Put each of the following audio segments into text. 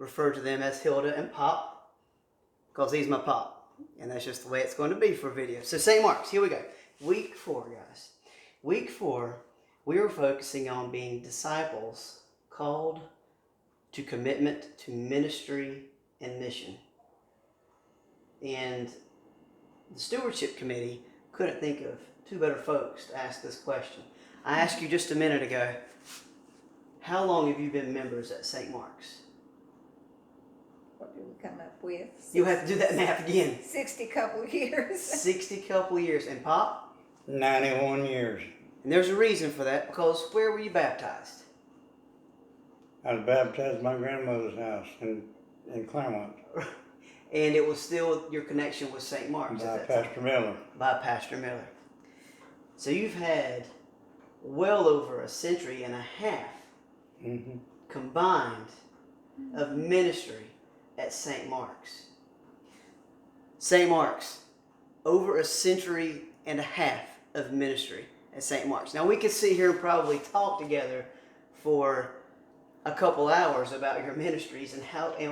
refer to them as Hilda and Pop because he's my Pop. And that's just the way it's going to be for video. So St. Mark's, here we go. Week 4, guys. Week 4, we are focusing on being disciples called to commitment to ministry and mission. And the stewardship committee couldn't think of two better folks to ask this question. I asked you just a minute ago, how long have you been members at St. Mark's? What did we come up with? You'll have to do that math again. 60 couple of years. 60 couple of years. And Pop? 91 years. And there's a reason for that, because where were you baptized? I was baptized at my grandmother's house in Claremont. And it was still your connection with St. Mark's By at that Pastor time. Miller. By Pastor Miller. So you've had well over a century and a half combined of ministry at St. Mark's. St. Mark's, over a century and a half of ministry at St. Mark's. Now we could sit here and probably talk together for a couple hours about your ministries and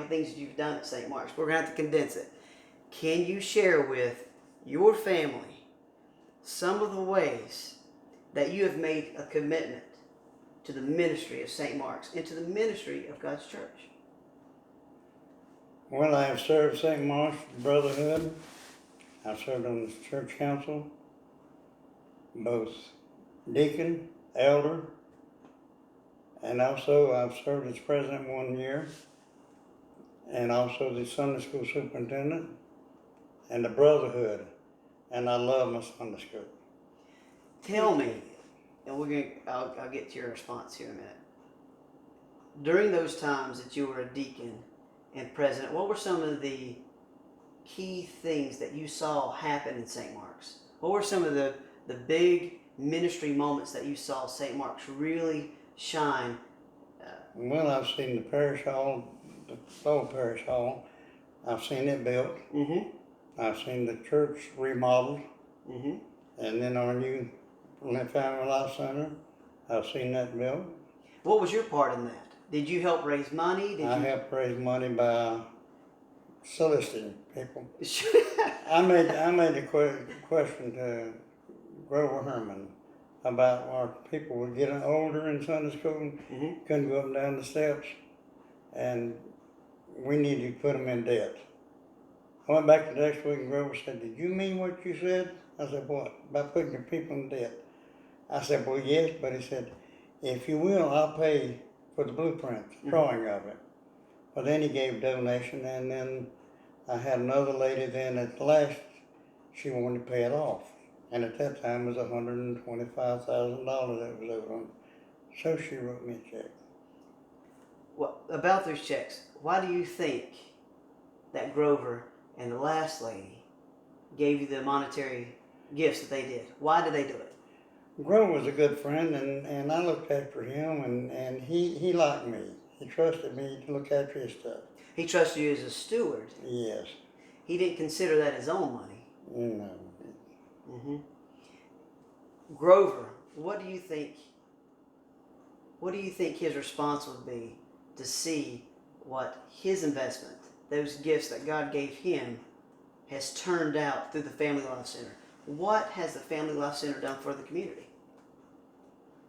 things that you've done at St. Mark's. We're going to have to condense it. Can you share with your family some of the ways that you have made a commitment to the ministry of St. Mark's and to the ministry of God's church? Well, I have served St. Mark's Brotherhood. I've served on the church council, both deacon, elder, and also I've served as president 1 year, and also the Sunday school superintendent, and the Brotherhood, and I love my Sunday school. Tell me, and I'll get to your response here in a minute. During those times that you were a deacon and president, what were some of the key things that you saw happen in St. Mark's? What were some of the big ministry moments that you saw St. Mark's really shine? Well, I've seen the parish hall, the old parish hall. I've seen it built. I've seen the church remodeled. And then our new Family Life Center, I've seen that built. What was your part in that? Did you help raise money? I helped raise money by soliciting people. I made a question to Grover Herman about our people were getting older in Sunday school, couldn't go up and down the steps, and we needed to put them in debt. I went back the next week and Grover said, "Did you mean what you said?" I said, "What? About putting your people in debt?" I said, "Well, yes," but he said, "If you will, I'll pay for the blueprint, the drawing of it." Well, then he gave a donation, and then I had another lady then at the last, she wanted to pay it off. And at that time it was $125,000 that was owed on. So she wrote me a check. Well, about those checks, why do you think that Grover and the last lady gave you the monetary gifts that they did? Why did they do it? Grover was a good friend, and I looked after him, and he liked me. He trusted me to look after his stuff. He trusted you as a steward. Yes. He didn't consider that his own money. No. Grover, what do you think his response would be to see what his investment, those gifts that God gave him, has turned out through the Family Life Center? What has the Family Life Center done for the community?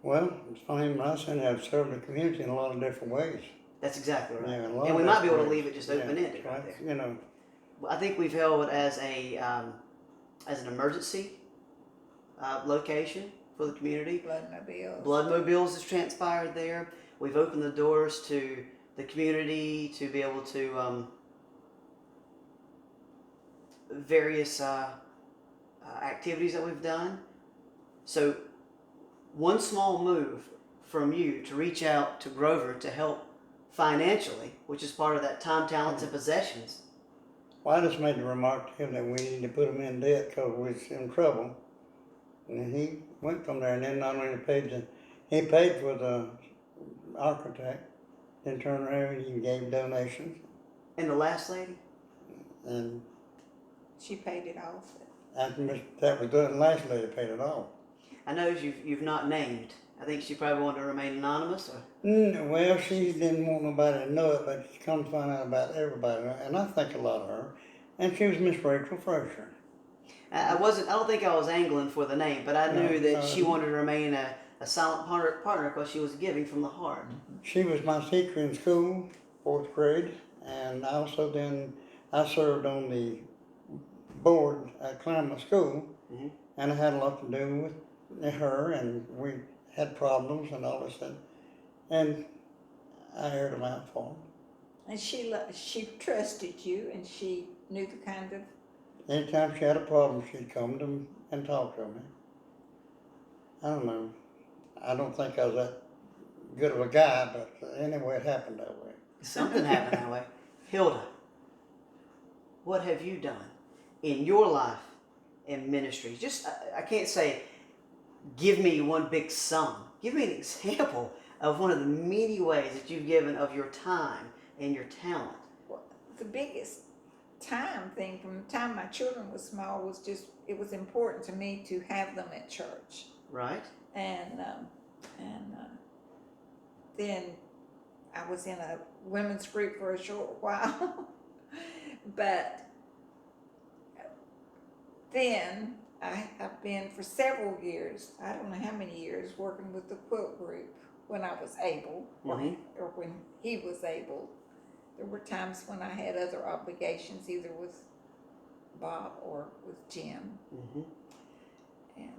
Well, the Family Life Center has served the community in a lot of different ways. That's exactly right. Yeah, and we might be able to leave it just open-ended right there. You know. I think we've held as an emergency location for the community. Bloodmobiles has transpired there. We've opened the doors to the community to be able to various activities that we've done. So one small move from you to reach out to Grover to help financially, which is part of that time, talents, and possessions. Well, I just made the remark to him that we need to put him in debt because we was in trouble. And he went from there, and then not only he paid for the architect, then turned around and he gave donations. And the last lady? And she paid it off. that was the last lady paid it off. I know you've not named I think she probably wanted to remain anonymous. Or Well, she didn't want nobody to know it, but she come to find out about everybody, and I think a lot of her. And she was Miss Rachel Fraser. I wasn't. I don't think I was angling for the name, but I knew that No. she wanted to remain a silent partner because she was giving from the heart. She was my teacher in school, 4th grade, and also then I served on the board at Claremont School, Mhm. and I had a lot to do with her, and we had problems and all this stuff, and I aired them out for And she trusted you, and she knew the kind of. them. Anytime she had a problem, she'd come to me and talk to me. I don't know. I don't think I was that good of a guy, but anyway, it happened that way. Something happened that way. Hilda, what have you done in your life in ministry? Just I can't say give me one big sum. Give me an example of one of the many ways that you've given of your time and your talent. Well, the biggest time thing from the time my children were small was just it was important to me to have them at church, Right? and then I was in a women's group for a short while, but then I have been for several years, I don't know how many years, working with the quilt group when I was able, Mhm. or when he was able. There were times when I had other obligations, either with Bob or with Jim. Mm-hmm. And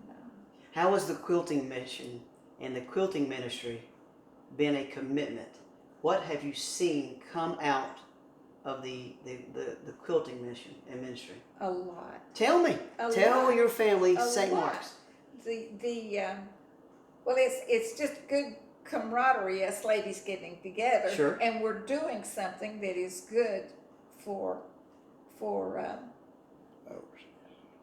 How has the quilting mission and the quilting ministry been a commitment? What have you seen come out of the quilting mission and ministry? a lot. Tell me. Tell lot. your family A St. lot. Mark's. Well, it's just good camaraderie, us ladies getting together, Sure. and we're doing something that is good for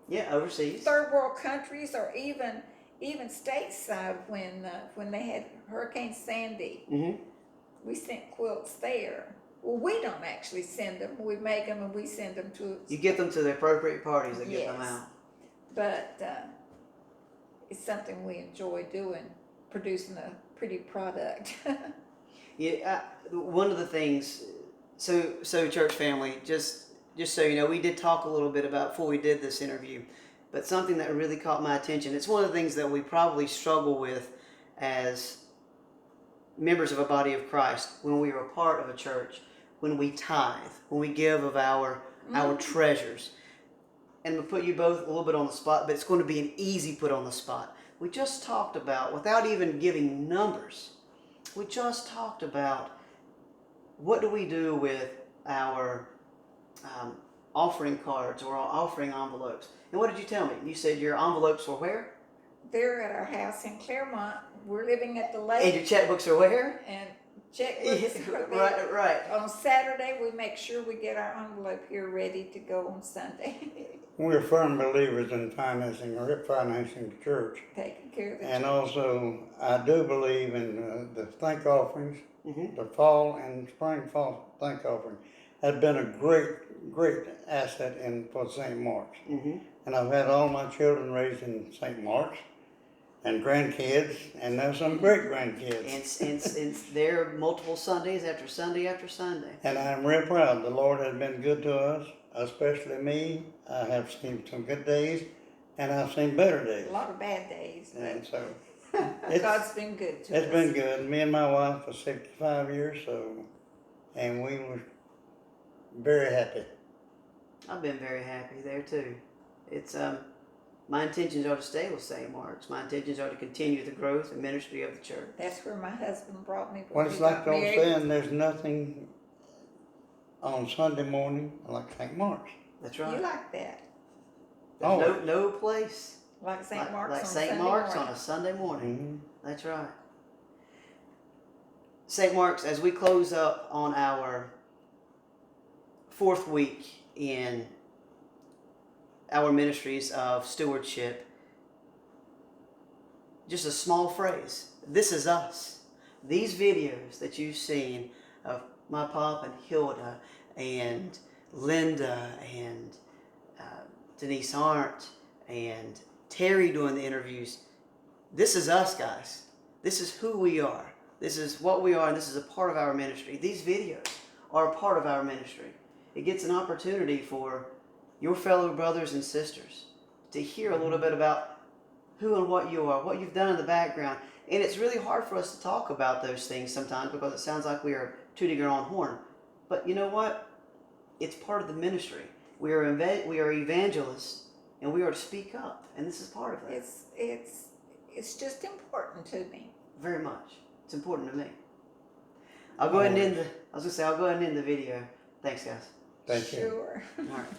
Yeah, overseas. third world countries, or even stateside. When they had Hurricane Sandy, Mm-hmm. we sent quilts there. Well, we don't actually send them. We make them and we send them to. You get them to the appropriate parties that get them Yes. out. But it's something we enjoy doing, producing a pretty product. Yeah, one of the things. So church family, just so you know, we did talk a little bit about before we did this interview, but something that really caught my attention. It's one of the things that we probably struggle with as members of a body of Christ when we are a part of a church, when we tithe, when we give of our treasures. And we'll put you both a little bit on the spot, but it's going to be an easy put on the spot. We just talked about, without even giving numbers, we just talked about what do we do with our offering cards or our offering envelopes. And what did you tell me? You said your envelopes were where? They're at our house in Claremont. We're living at the lake. And your checkbooks are where? And checkbooks are there. Right. On Saturday, we make sure we get our envelope here ready to go on Sunday. We're firm believers in financing the church. Taking care of the And church. also, I do believe in the thank offerings. Mm-hmm. The fall and fall thank offering has been a great asset for St. Mark's. Mm-hmm. And I've had all my children raised in St. Mark's, and grandkids, and there's some great grandkids. And there are multiple Sundays after Sunday after Sunday. And I'm real proud. The Lord has been good to us, especially me. I have seen some good days, and I've seen better days. A lot of bad days. And so God's been good to us. it's been good. Me and my wife for 65 years, and we were very happy. I've been very happy there too. It's my intentions are to stay with St. Mark's. My intentions are to continue the growth and ministry of the church. That's where my husband brought me. Well, when it's we like got the old married. saying, there's nothing on Sunday morning like St. Mark's. That's You right. like that? There's no place Like St. Mark's like on St. Sunday Mark's morning. on a Sunday morning. Mm-hmm. That's right. St. Mark's, as we close up on our 4th week in our ministries of stewardship, just a small phrase. This is us. These videos that you've seen of my Pop and Hilda and Linda and Denise Arndt and Terry doing the interviews, this is us, guys. This is who we are. This is what we are, and this is a part of our ministry. These videos are a part of our ministry. It gets an opportunity for your fellow brothers and sisters to hear a little bit about who and what you are, what you've done in the background. And it's really hard for us to talk about those things sometimes because it sounds like we are tooting our own horn. But you know what? It's part of the ministry. We are evangelists, and we are to speak up, and this is part of that. It's just important to me. Very much. It's important to me. I'll go ahead and end the video. Thanks, guys. Thank you. Sure. All right.